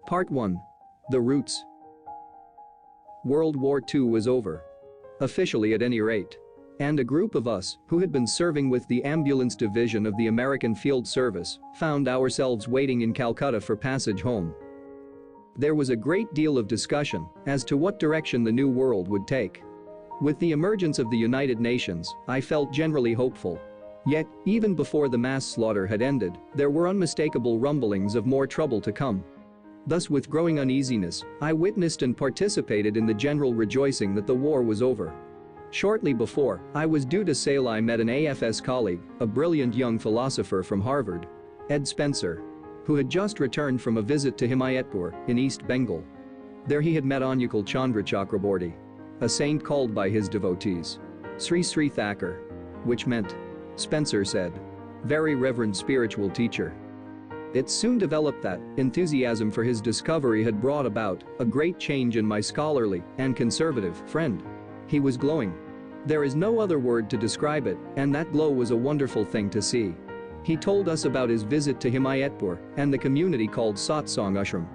Part 1. The Roots. World War II was over. Officially at any rate. And a group of us, who had been serving with the ambulance division of the American Field Service, found ourselves waiting in Calcutta for passage home. There was a great deal of discussion as to what direction the new world would take. With the emergence of the United Nations, I felt generally hopeful. Yet, even before the mass slaughter had ended, there were unmistakable rumblings of more trouble to come. Thus, with growing uneasiness, I witnessed and participated in the general rejoicing that the war was over. Shortly before I was due to sail, I met an AFS colleague, a brilliant young philosopher from Harvard, Ed Spencer, who had just returned from a visit to Himayetpur in East Bengal. There he had met Anukul Chandra Chakraborty, a saint called by his devotees Sree Sree Thakur, which meant, Spencer said, very reverend spiritual teacher. It soon developed that enthusiasm for his discovery had brought about a great change in my scholarly and conservative friend. He was glowing. There is no other word to describe it, and that glow was a wonderful thing to see. He told us about his visit to Himayetpur and the community called Satsang Ashram.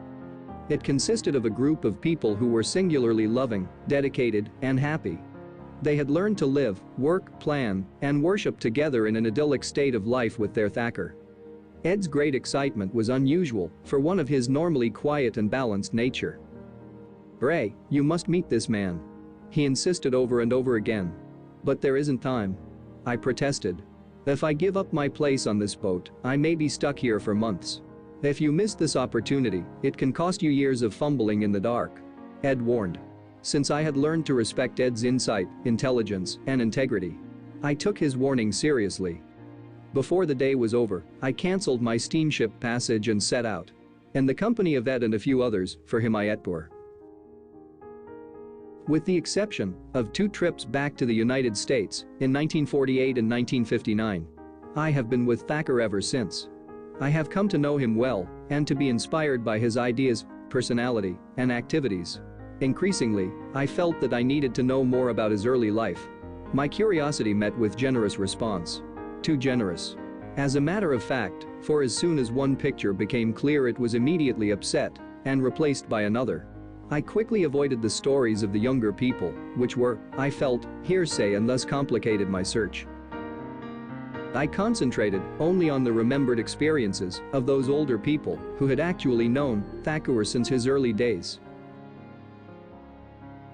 It consisted of a group of people who were singularly loving, dedicated, and happy. They had learned to live, work, plan, and worship together in an idyllic state of life with their Thakur. Ed's great excitement was unusual for one of his normally quiet and balanced nature. "Ray, you must meet this man," he insisted over and over again. "But there isn't time," I protested. "If I give up my place on this boat, I may be stuck here for months. If you miss this opportunity, it can cost you years of fumbling in the dark," Ed warned. Since I had learned to respect Ed's insight, intelligence, and integrity, I took his warning seriously. Before the day was over, I cancelled my steamship passage and set out, in the company of Ed and a few others, for Himayetpur. With the exception of 2 trips back to the United States in 1948 and 1959, I have been with Thakur ever since. I have come to know him well and to be inspired by his ideas, personality, and activities. Increasingly, I felt that I needed to know more about his early life. My curiosity met with generous response. Too generous. As a matter of fact, for as soon as one picture became clear, it was immediately upset and replaced by another. I quickly avoided the stories of the younger people, which were, I felt, hearsay, and thus complicated my search. I concentrated only on the remembered experiences of those older people who had actually known Thakur since his early days.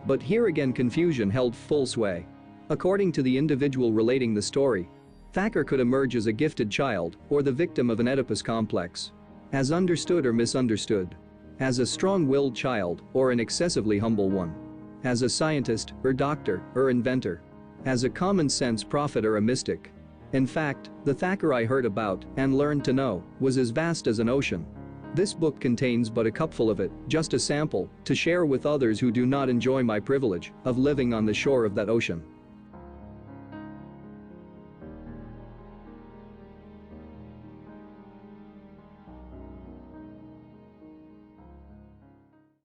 But here again confusion held full sway. According to the individual relating the story, Thakur could emerge as a gifted child or the victim of an Oedipus complex, as understood or misunderstood, as a strong-willed child or an excessively humble one, as a scientist or doctor or inventor, as a common-sense prophet or a mystic. In fact, the Thakur I heard about and learned to know was as vast as an ocean. This book contains but a cupful of it, just a sample, to share with others who do not enjoy my privilege of living on the shore of that ocean.